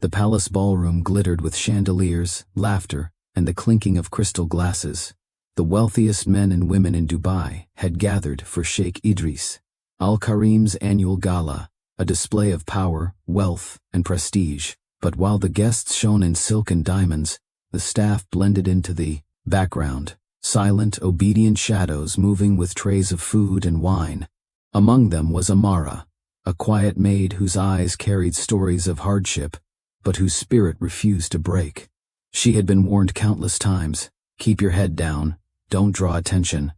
The palace ballroom glittered with chandeliers, laughter, and the clinking of crystal glasses. The wealthiest men and women in Dubai had gathered for Sheikh Idris Al-Karim's annual gala, a display of power, wealth, and prestige. But while the guests shone in silk and diamonds, the staff blended into the background, silent, obedient shadows moving with trays of food and wine. Among them was Amara, a quiet maid whose eyes carried stories of hardship, but whose spirit refused to break. She had been warned countless times, keep your head down, don't draw attention.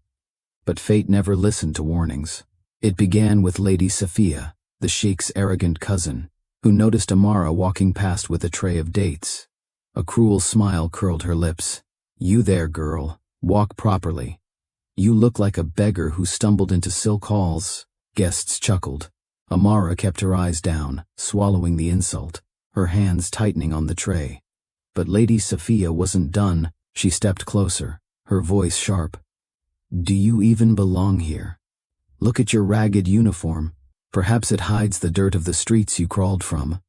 But fate never listened to warnings. It began with Lady Safiya, the Sheikh's arrogant cousin, who noticed Amara walking past with a tray of dates. A cruel smile curled her lips. You there, girl, walk properly. You look like a beggar who stumbled into silk halls. Guests chuckled. Amara kept her eyes down, swallowing the insult, her hands tightening on the tray. But Lady Safiya wasn't done. She stepped closer, her voice sharp. Do you even belong here? Look at your ragged uniform. Perhaps it hides the dirt of the streets you crawled from.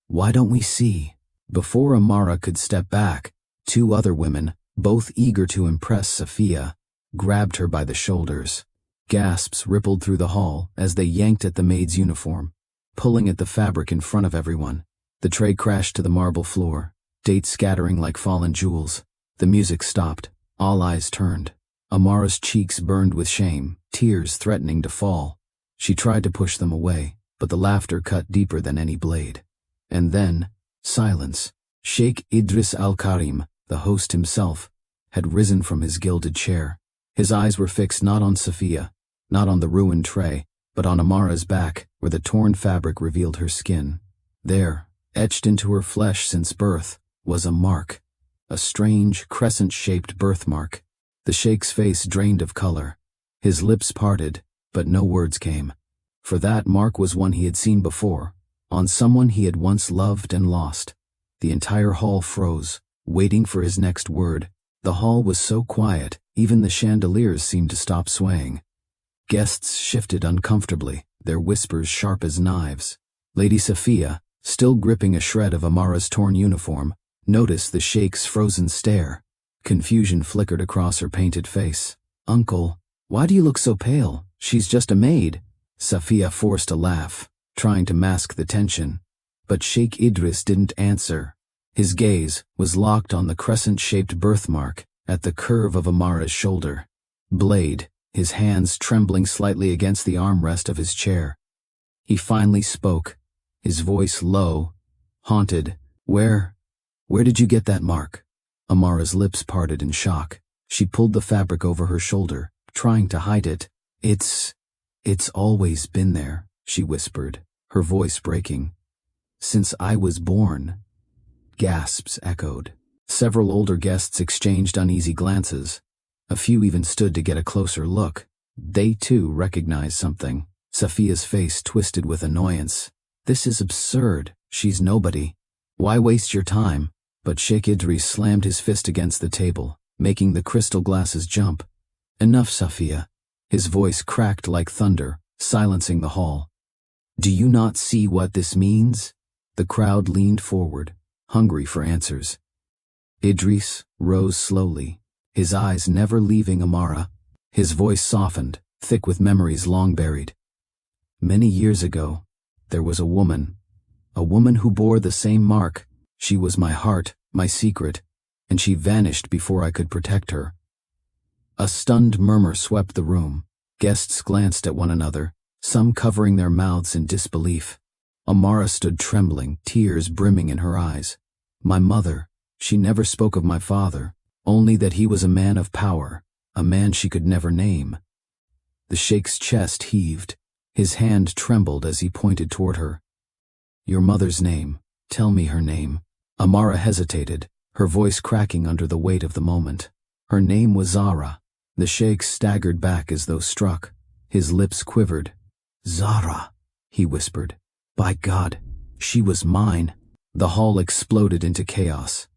Why don't we see? Before Amara could step back, two other women, both eager to impress Safiya, grabbed her by the shoulders. Gasps rippled through the hall as they yanked at the maid's uniform, pulling at the fabric in front of everyone. The tray crashed to the marble floor, dates scattering like fallen jewels. The music stopped. All eyes turned. Amara's cheeks burned with shame, tears threatening to fall. She tried to push them away, but the laughter cut deeper than any blade. And then, silence. Sheikh Idris Al-Karim, the host himself, had risen from his gilded chair. His eyes were fixed not on Safiya, not on the ruined tray, but on Amara's back, where the torn fabric revealed her skin. There, etched into her flesh since birth, was a mark, a strange, crescent-shaped birthmark. The Sheikh's face drained of color. His lips parted, but no words came. For that mark was one he had seen before, on someone he had once loved and lost. The entire hall froze, waiting for his next word. The hall was so quiet, even the chandeliers seemed to stop swaying. Guests shifted uncomfortably, their whispers sharp as knives. Lady Safiya, still gripping a shred of Amara's torn uniform, noticed the Sheikh's frozen stare. Confusion flickered across her painted face. Uncle, why do you look so pale? She's just a maid. Safiya forced a laugh, trying to mask the tension. But Sheikh Idris didn't answer. His gaze was locked on the crescent-shaped birthmark at the curve of Amara's shoulder. Blade, his hands trembling slightly against the armrest of his chair. He finally spoke, his voice low, haunted. Where did you get that mark? Amara's lips parted in shock. She pulled the fabric over her shoulder, trying to hide it. It's always been there, she whispered, her voice breaking. Since I was born. Gasps echoed. Several older guests exchanged uneasy glances. A few even stood to get a closer look. They too recognized something. Safiya's face twisted with annoyance. This is absurd. She's nobody. Why waste your time? But Sheikh Idris slammed his fist against the table, making the crystal glasses jump. Enough, Safiya. His voice cracked like thunder, silencing the hall. Do you not see what this means? The crowd leaned forward, hungry for answers. Idris rose slowly, his eyes never leaving Amara. His voice softened, thick with memories long buried. Many years ago, there was a woman who bore the same mark. She was my heart, my secret, and she vanished before I could protect her. A stunned murmur swept the room. Guests glanced at one another, some covering their mouths in disbelief. Amara stood trembling, tears brimming in her eyes. My mother, she never spoke of my father, only that he was a man of power, a man she could never name. The Sheikh's chest heaved. His hand trembled as he pointed toward her. Your mother's name. Tell me her name. Amara hesitated, her voice cracking under the weight of the moment. Her name was Zahra. The Sheikh staggered back as though struck. His lips quivered. Zahra, he whispered. By God, she was mine. The hall exploded into chaos.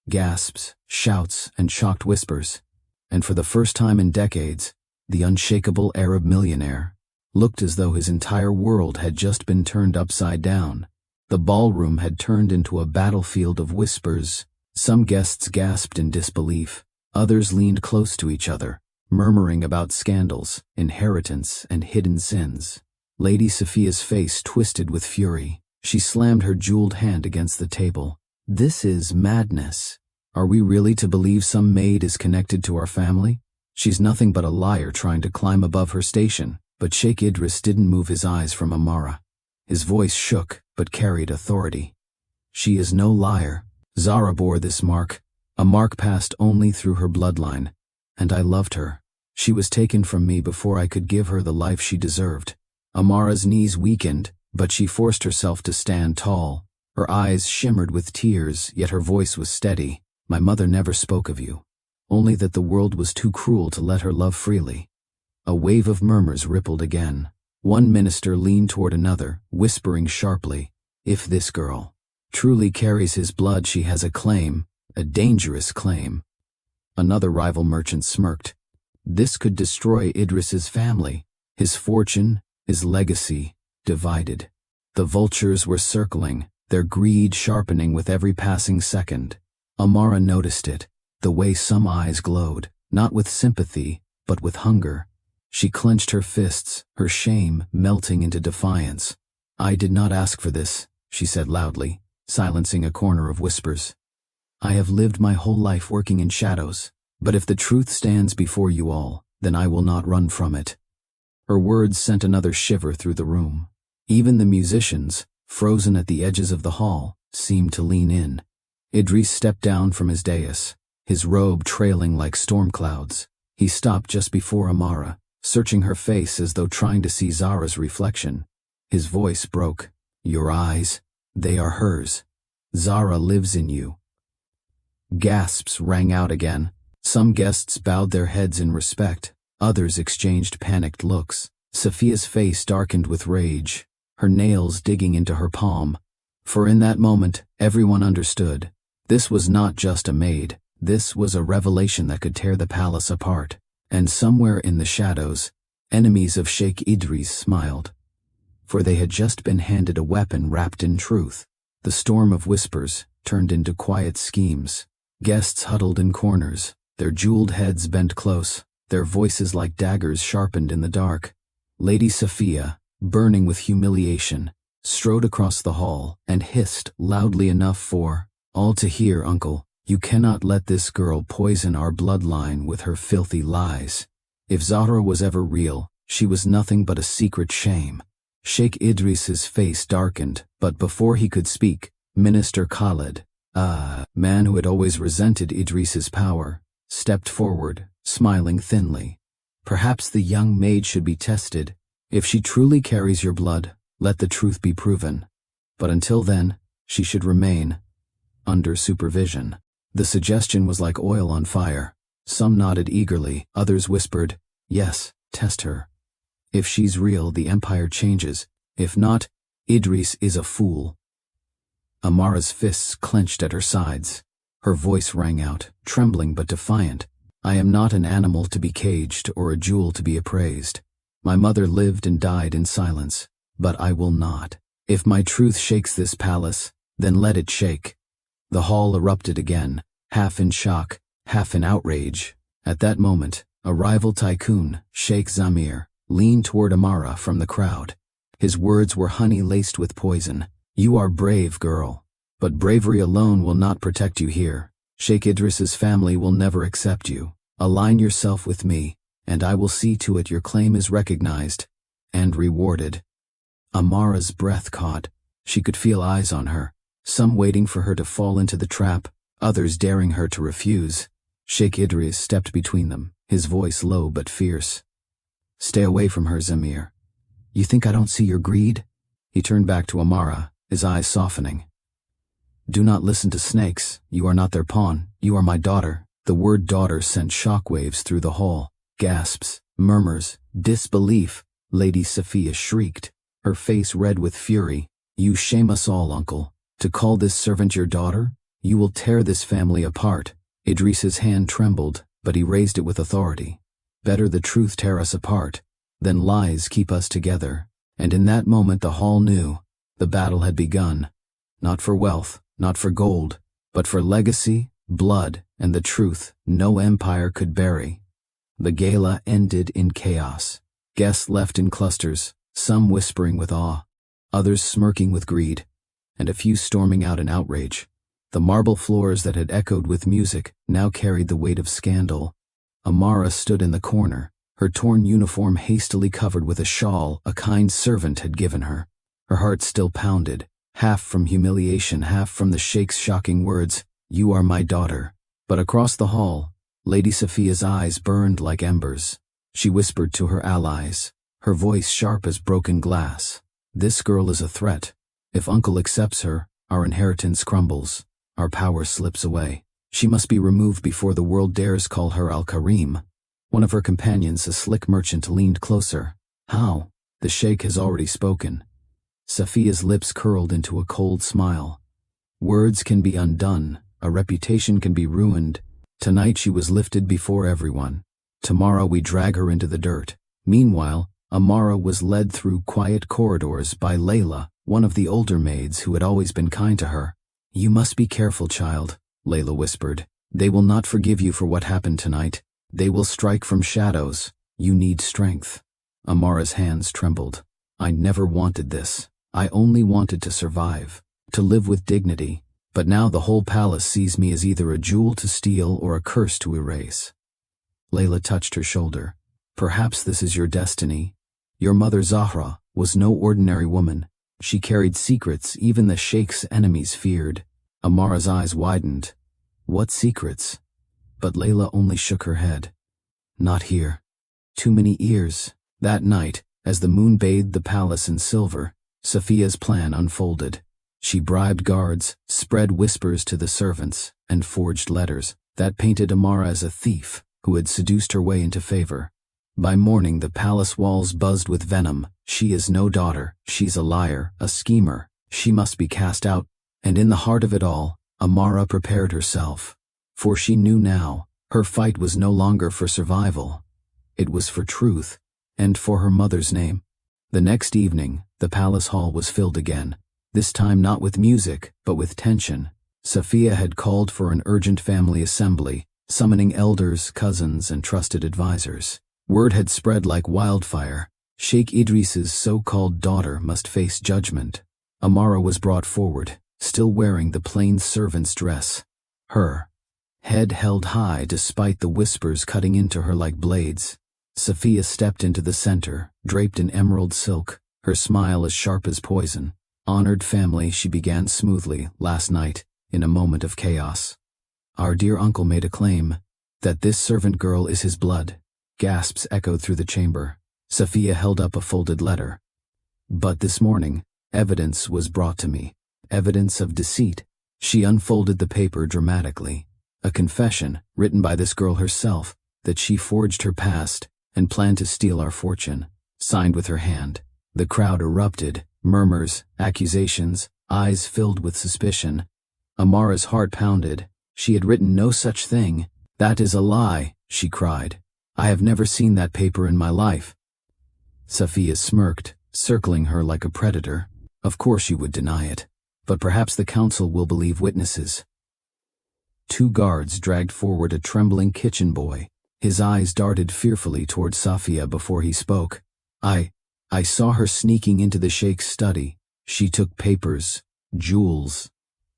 Gasps, shouts, and shocked whispers. And for the first time in decades, the unshakable Arab millionaire looked as though his entire world had just been turned upside down. The ballroom had turned into a battlefield of whispers. Some guests gasped in disbelief. Others leaned close to each other, murmuring about scandals, inheritance, and hidden sins. Lady Safiya's face twisted with fury. She slammed her jeweled hand against the table. This is madness. Are we really to believe some maid is connected to our family? She's nothing but a liar trying to climb above her station. But Sheikh Idris didn't move his eyes from Amara. His voice shook, but carried authority. She is no liar. Zahra bore this mark, a mark passed only through her bloodline. And I loved her. She was taken from me before I could give her the life she deserved. Amara's knees weakened, but she forced herself to stand tall. Her eyes shimmered with tears, yet her voice was steady. My mother never spoke of you. Only that the world was too cruel to let her love freely. A wave of murmurs rippled again. One minister leaned toward another, whispering sharply, "If this girl truly carries his blood, she has a claim, a dangerous claim." Another rival merchant smirked. This could destroy Idris's family, his fortune, his legacy, divided. The vultures were circling, their greed sharpening with every passing second. Amara noticed it, the way some eyes glowed, not with sympathy, but with hunger. She clenched her fists, her shame melting into defiance. "I did not ask for this," she said loudly, silencing a corner of whispers. "I have lived my whole life working in shadows, but if the truth stands before you all, then I will not run from it." Her words sent another shiver through the room. Even the musicians, frozen at the edges of the hall, seemed to lean in. Idris stepped down from his dais, his robe trailing like storm clouds. He stopped just before Amara, searching her face as though trying to see Zahra's reflection. His voice broke. "Your eyes, they are hers. Zahra lives in you." Gasps rang out again. Some guests bowed their heads in respect. Others exchanged panicked looks. Safiya's face darkened with rage, her nails digging into her palm. For in that moment, everyone understood. This was not just a maid. This was a revelation that could tear the palace apart. And somewhere in the shadows, enemies of Sheikh Idris smiled. For they had just been handed a weapon wrapped in truth. The storm of whispers turned into quiet schemes. Guests huddled in corners, their jeweled heads bent close, their voices like daggers sharpened in the dark. Lady Safiya, burning with humiliation, strode across the hall and hissed loudly enough for all to hear. "Uncle, you cannot let this girl poison our bloodline with her filthy lies. If Zahra was ever real, she was nothing but a secret shame." Sheikh Idris's face darkened, but before he could speak, Minister Khaled, a man who had always resented Idris's power, stepped forward, smiling thinly. "Perhaps the young maid should be tested. If she truly carries your blood, let the truth be proven. But until then, she should remain under supervision." The suggestion was like oil on fire. Some nodded eagerly, others whispered, "Yes, test her. If she's real, the empire changes. If not, Idris is a fool." Amara's fists clenched at her sides. Her voice rang out, trembling but defiant. "I am not an animal to be caged or a jewel to be appraised. My mother lived and died in silence, but I will not. If my truth shakes this palace, then let it shake." The hall erupted again, half in shock, half in outrage. At that moment, a rival tycoon, Sheikh Zamir, leaned toward Amara from the crowd. His words were honey laced with poison. "You are brave, girl. But bravery alone will not protect you here. Sheikh Idris's family will never accept you. Align yourself with me, and I will see to it your claim is recognized and rewarded." Amara's breath caught. She could feel eyes on her, some waiting for her to fall into the trap, others daring her to refuse. Sheikh Idris stepped between them, his voice low but fierce. "Stay away from her, Zamir. You think I don't see your greed?" He turned back to Amara, his eyes softening. "Do not listen to snakes. You are not their pawn. You are my daughter." The word daughter sent shockwaves through the hall. Gasps, murmurs, disbelief. Lady Safiya shrieked, her face red with fury. "You shame us all, uncle. To call this servant your daughter? You will tear this family apart." Idris's hand trembled, but he raised it with authority. "Better the truth tear us apart than lies keep us together." And in that moment the hall knew. The battle had begun. not for wealth, not for gold, but for legacy, blood, and the truth no empire could bury. The gala ended in chaos. Guests left in clusters, some whispering with awe, others smirking with greed, and a few storming out in outrage. The marble floors that had echoed with music now carried the weight of scandal. Amara stood in the corner, her torn uniform hastily covered with a shawl a kind servant had given her. Her heart still pounded, half from humiliation, half from the Sheikh's shocking words, "You are my daughter." But across the hall, Lady Safiya's eyes burned like embers. She whispered to her allies, her voice sharp as broken glass, "This girl is a threat. If Uncle accepts her, our inheritance crumbles, our power slips away. She must be removed before the world dares call her Al-Karim." One of her companions, a slick merchant, leaned closer. "How? The Sheikh has already spoken." Safiya's lips curled into a cold smile. "Words can be undone, a reputation can be ruined. Tonight she was lifted before everyone. Tomorrow we drag her into the dirt." Meanwhile, Amara was led through quiet corridors by Layla, one of the older maids who had always been kind to her. "You must be careful, child," Layla whispered. "They will not forgive you for what happened tonight. They will strike from shadows. You need strength." Amara's hands trembled. "I never wanted this. I only wanted to survive, to live with dignity. But now the whole palace sees me as either a jewel to steal or a curse to erase." Layla touched her shoulder. "Perhaps this is your destiny. Your mother Zahra was no ordinary woman. She carried secrets even the Sheikh's enemies feared." Amara's eyes widened. "What secrets?" But Layla only shook her head. "Not here. Too many ears." That night, as the moon bathed the palace in silver, Safiya's plan unfolded. She bribed guards, spread whispers to the servants, and forged letters that painted Amara as a thief who had seduced her way into favor. By morning the palace walls buzzed with venom. "She is no daughter, she's a liar, a schemer, she must be cast out." And in the heart of it all, Amara prepared herself. For she knew now, her fight was no longer for survival. It was for truth, and for her mother's name. The next evening, the palace hall was filled again. This time not with music, but with tension. Safiya had called for an urgent family assembly, summoning elders, cousins, and trusted advisors. Word had spread like wildfire. Sheikh Idris's so-called daughter must face judgment. Amara was brought forward, still wearing the plain servant's dress. Her head held high despite the whispers cutting into her like blades. Safiya stepped into the center, draped in emerald silk, her smile as sharp as poison. "Honored family," she began smoothly, "last night, in a moment of chaos, our dear uncle made a claim that this servant girl is his blood." Gasps echoed through the chamber. Safiya held up a folded letter. "But this morning, evidence was brought to me. Evidence of deceit." She unfolded the paper dramatically. A confession, written by this girl herself, that she forged her past and planned to steal our fortune, signed with her hand. The crowd erupted, murmurs, accusations, eyes filled with suspicion. Amara's heart pounded. She had written no such thing. "That is a lie," she cried. "I have never seen that paper in my life." Safiya smirked, circling her like a predator. "Of course you would deny it, but perhaps the council will believe witnesses." Two guards dragged forward a trembling kitchen boy. His eyes darted fearfully toward Safiya before he spoke. I saw her sneaking into the Sheikh's study. She took papers, jewels."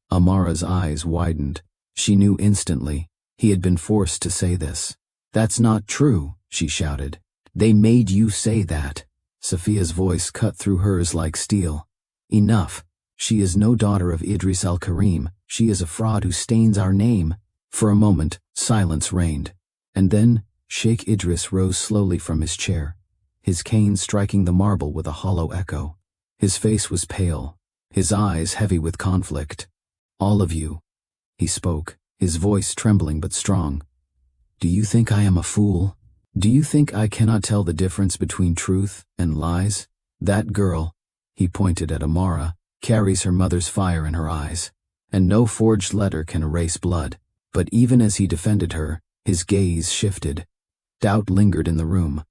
Amara's eyes widened. She knew instantly. He had been forced to say this. "That's not true," she shouted. "They made you say that." Safiya's voice cut through hers like steel. "Enough. She is no daughter of Idris Al-Karim. She is a fraud who stains our name." For a moment, silence reigned. And then, Sheikh Idris rose slowly from his chair, his cane striking the marble with a hollow echo. His face was pale, his eyes heavy with conflict. "All of you," he spoke, his voice trembling but strong. "Do you think I am a fool? Do you think I cannot tell the difference between truth and lies? That girl," he pointed at Amara, "carries her mother's fire in her eyes, and no forged letter can erase blood." But even as he defended her, his gaze shifted. Doubt lingered in the room.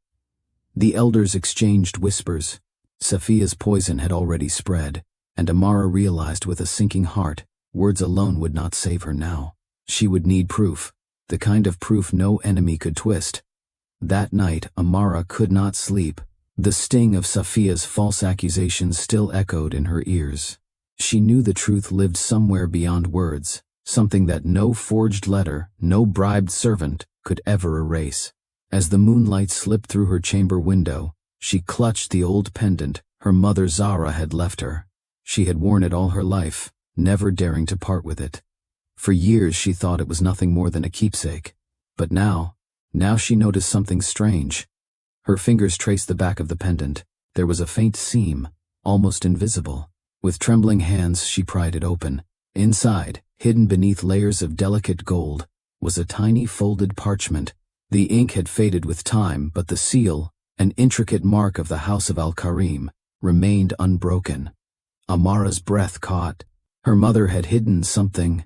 The elders exchanged whispers. Safiya's poison had already spread, and Amara realized with a sinking heart, words alone would not save her now. She would need proof, the kind of proof no enemy could twist. That night, Amara could not sleep. The sting of Safiya's false accusations still echoed in her ears. She knew the truth lived somewhere beyond words, something that no forged letter, no bribed servant could ever erase. As the moonlight slipped through her chamber window, she clutched the old pendant her mother Zahra had left her. She had worn it all her life, never daring to part with it. For years she thought it was nothing more than a keepsake. But now she noticed something strange. Her fingers traced the back of the pendant. There was a faint seam, almost invisible. With trembling hands she pried it open. Inside, hidden beneath layers of delicate gold, was a tiny folded parchment. The ink had faded with time, but the seal, an intricate mark of the House of Al-Karim, remained unbroken. Amara's breath caught. Her mother had hidden something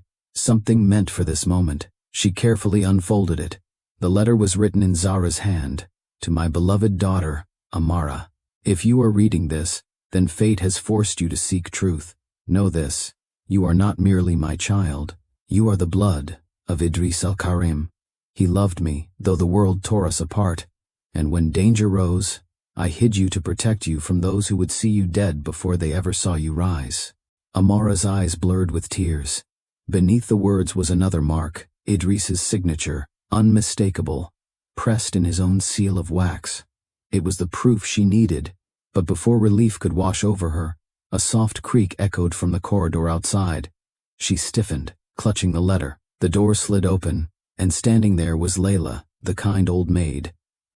meant for this moment. She carefully unfolded it. The letter was written in Zahra's hand. To my beloved daughter, Amara. If you are reading this, then fate has forced you to seek truth. Know this, you are not merely my child. You are the blood of Idris Al-Karim. He loved me, though the world tore us apart. And when danger rose, I hid you to protect you from those who would see you dead before they ever saw you rise. Amara's eyes blurred with tears. Beneath the words was another mark, Idris's signature, unmistakable, pressed in his own seal of wax. It was the proof she needed, but before relief could wash over her, a soft creak echoed from the corridor outside. She stiffened, clutching the letter. The door slid open, and standing there was Layla, the kind old maid.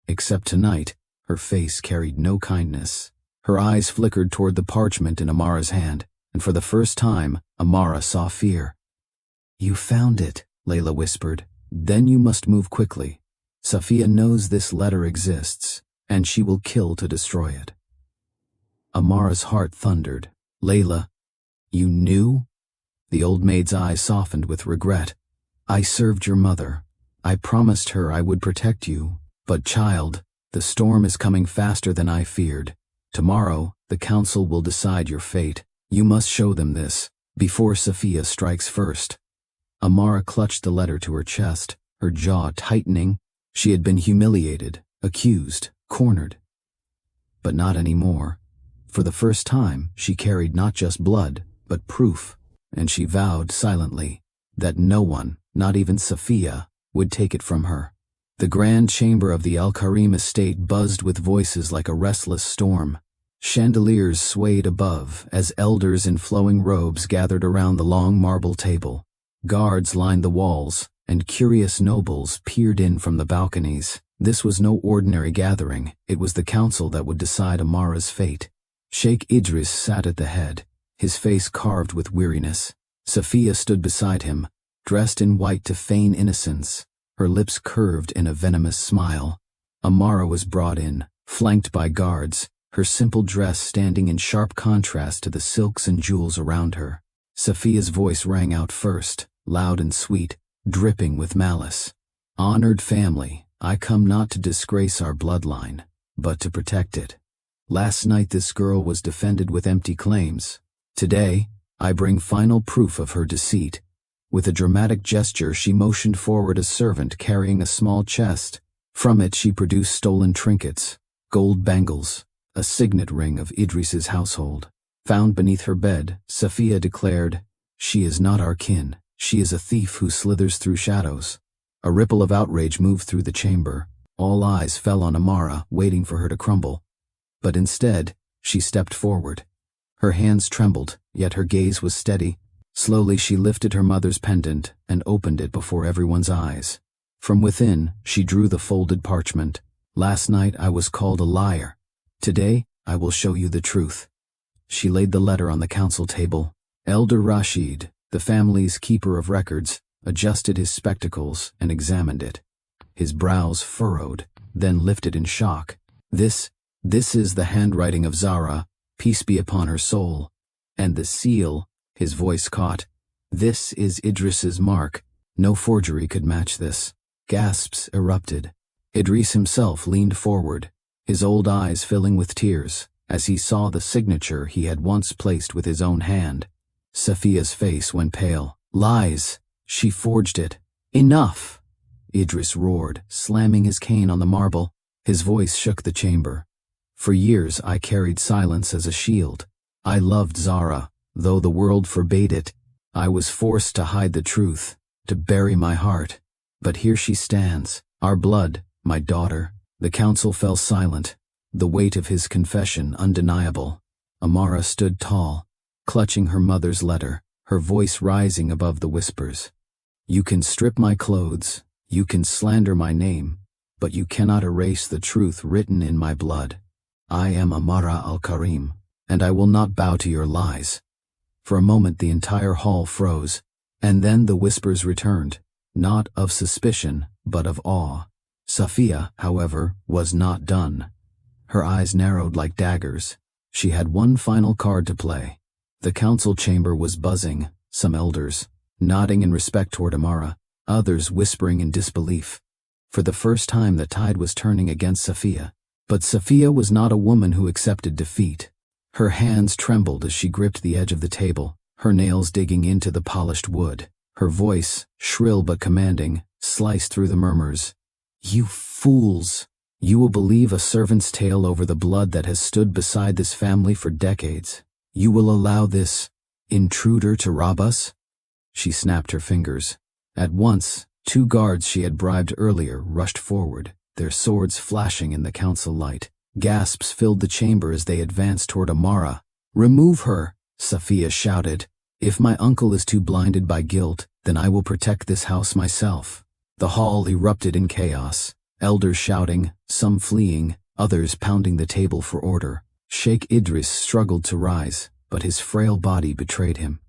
Except tonight, her face carried no kindness. Her eyes flickered toward the parchment in Amara's hand, and for the first time, Amara saw fear. You found it, Layla whispered. Then you must move quickly. Safiya knows this letter exists, and she will kill to destroy it. Amara's heart thundered. Layla, you knew? The old maid's eyes softened with regret. I served your mother. I promised her I would protect you. But child, the storm is coming faster than I feared. Tomorrow, the council will decide your fate. You must show them this, before Safiya strikes first. Amara clutched the letter to her chest, her jaw tightening. She had been humiliated, accused, cornered. But not anymore. For the first time, she carried not just blood, but proof, and she vowed silently that no one, not even Safiya, would take it from her. The grand chamber of the Al-Karim estate buzzed with voices like a restless storm. Chandeliers swayed above as elders in flowing robes gathered around the long marble table. Guards lined the walls, and curious nobles peered in from the balconies. This was no ordinary gathering. It was the council that would decide Amara's fate. Sheikh Idris sat at the head, his face carved with weariness. Safiya stood beside him, dressed in white to feign innocence, her lips curved in a venomous smile. Amara was brought in, flanked by guards, her simple dress standing in sharp contrast to the silks and jewels around her. Safiya's voice rang out first, loud and sweet, dripping with malice. Honored family, I come not to disgrace our bloodline, but to protect it. Last night this girl was defended with empty claims. Today, I bring final proof of her deceit. With a dramatic gesture, she motioned forward a servant carrying a small chest. From it she produced stolen trinkets, gold bangles, a signet ring of Idris's household. Found beneath her bed, Safiya declared, "She is not our kin. She is a thief who slithers through shadows." A ripple of outrage moved through the chamber. All eyes fell on Amara, waiting for her to crumble. But instead, she stepped forward. Her hands trembled, yet her gaze was steady. Slowly she lifted her mother's pendant and opened it before everyone's eyes. From within, she drew the folded parchment. Last night I was called a liar. Today, I will show you the truth. She laid the letter on the council table. Elder Rashid, the family's keeper of records, adjusted his spectacles and examined it. His brows furrowed, then lifted in shock. This is the handwriting of Zahra, peace be upon her soul. And the seal, his voice caught. This is Idris's mark. No forgery could match this. Gasps erupted. Idris himself leaned forward, his old eyes filling with tears. as he saw the signature he had once placed with his own hand. Safiya's face went pale. "Lies! She forged it. Enough!" Idris roared, slamming his cane on the marble. His voice shook the chamber. "For years I carried silence as a shield. I loved Zahra, though the world forbade it. I was forced to hide the truth, to bury my heart. But here she stands, our blood, my daughter." The council fell silent, the weight of his confession undeniable. Amara stood tall, clutching her mother's letter, her voice rising above the whispers. "You can strip my clothes, you can slander my name, but you cannot erase the truth written in my blood. I am Amara Al-Karim, and I will not bow to your lies." For a moment the entire hall froze, and then the whispers returned, not of suspicion, but of awe. Safiya, however, was not done. Her eyes narrowed like daggers. She had one final card to play. The council chamber was buzzing, some elders nodding in respect toward Amara, others whispering in disbelief. For the first time the tide was turning against Safiya. But Safiya was not a woman who accepted defeat. Her hands trembled as she gripped the edge of the table, her nails digging into the polished wood. Her voice, shrill but commanding, sliced through the murmurs. "You fools! You will believe a servant's tale over the blood that has stood beside this family for decades. You will allow this intruder to rob us?" She snapped her fingers. At once, 2 guards she had bribed earlier rushed forward, their swords flashing in the council light. Gasps filled the chamber as they advanced toward Amara. "Remove her!" Safiya shouted. "If my uncle is too blinded by guilt, then I will protect this house myself." The hall erupted in chaos, elders shouting, some fleeing, others pounding the table for order. Sheikh Idris struggled to rise, but his frail body betrayed him.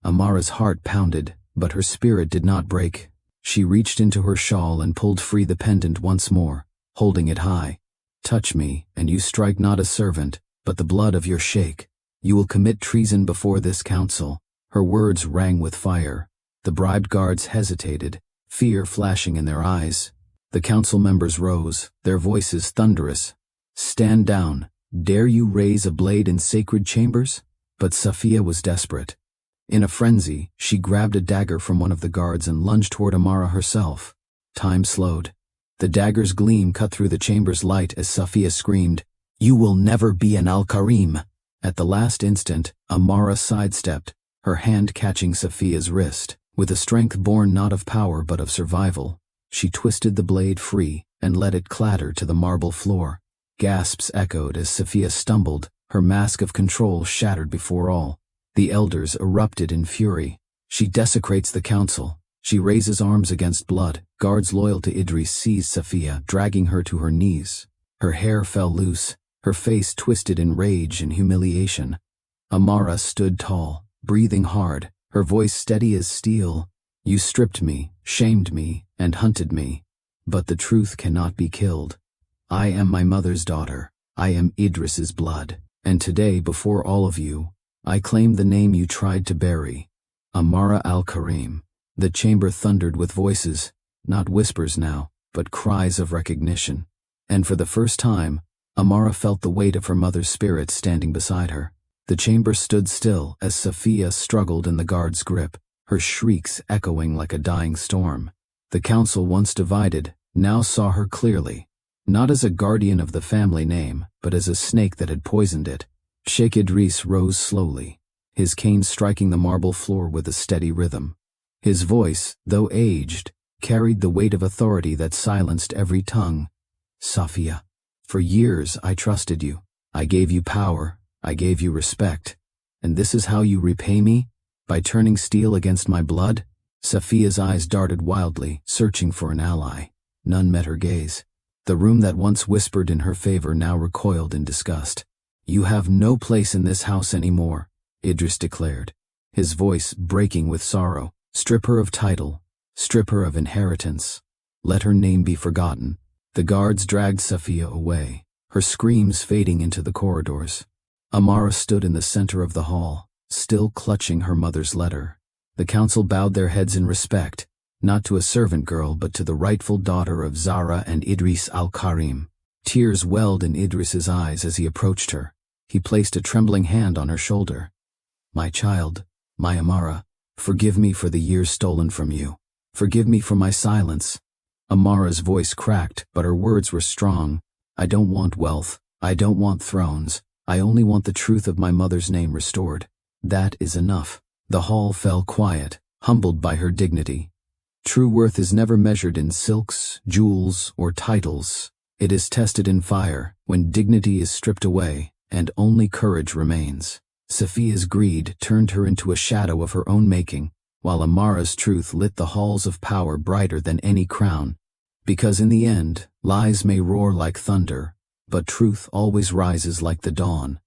Amara's heart pounded, but her spirit did not break. She reached into her shawl and pulled free the pendant once more, holding it high. "Touch me, and you strike not a servant, but the blood of your sheikh. You will commit treason before this council." Her words rang with fire. The bribed guards hesitated, fear flashing in their eyes. The council members rose, their voices thunderous. "Stand down. Dare you raise a blade in sacred chambers?" But Safiya was desperate. In a frenzy, she grabbed a dagger from one of the guards and lunged toward Amara herself. Time slowed. The dagger's gleam cut through the chamber's light as Safiya screamed, "You will never be an Al-Karim!" At the last instant, Amara sidestepped, her hand catching Safiya's wrist. With a strength born not of power but of survival, she twisted the blade free and let it clatter to the marble floor. Gasps echoed as Safiya stumbled, her mask of control shattered before all. The elders erupted in fury. She desecrates the council. She raises arms against blood. Guards loyal to Idris seized Safiya, dragging her to her knees. Her hair fell loose, her face twisted in rage and humiliation. Amara stood tall, breathing hard, her voice steady as steel. "You stripped me, shamed me, and hunted me. But the truth cannot be killed. I am my mother's daughter. I am Idris's blood. And today, before all of you, I claim the name you tried to bury. Amara Al-Karim." The chamber thundered with voices, not whispers now, but cries of recognition. And for the first time, Amara felt the weight of her mother's spirit standing beside her. The chamber stood still as Safiya struggled in the guard's grip, her shrieks echoing like a dying storm. The council, once divided, now saw her clearly, not as a guardian of the family name, but as a snake that had poisoned it. Sheikh Idris rose slowly, his cane striking the marble floor with a steady rhythm. His voice, though aged, carried the weight of authority that silenced every tongue. "Safiya, for years I trusted you. I gave you power, I gave you respect. And this is how you repay me? By turning steel against my blood?" Safiya's eyes darted wildly, searching for an ally. None met her gaze. The room that once whispered in her favor now recoiled in disgust. "You have no place in this house anymore," Idris declared, his voice breaking with sorrow. "Strip her of title, strip her of inheritance. Let her name be forgotten." The guards dragged Safiya away, her screams fading into the corridors. Amara stood in the center of the hall, still clutching her mother's letter. The council bowed their heads in respect, not to a servant girl but to the rightful daughter of Zahra and Idris Al-Karim. Tears welled in Idris's eyes as he approached her. He placed a trembling hand on her shoulder. "My child, my Amara, forgive me for the years stolen from you. Forgive me for my silence." Amara's voice cracked, but her words were strong. "I don't want wealth. I don't want thrones. I only want the truth of my mother's name restored. That is enough." The hall fell quiet, humbled by her dignity. True worth is never measured in silks, jewels, or titles. It is tested in fire, when dignity is stripped away, and only courage remains. Safiya's greed turned her into a shadow of her own making, while Amara's truth lit the halls of power brighter than any crown. Because in the end, lies may roar like thunder, but truth always rises like the dawn.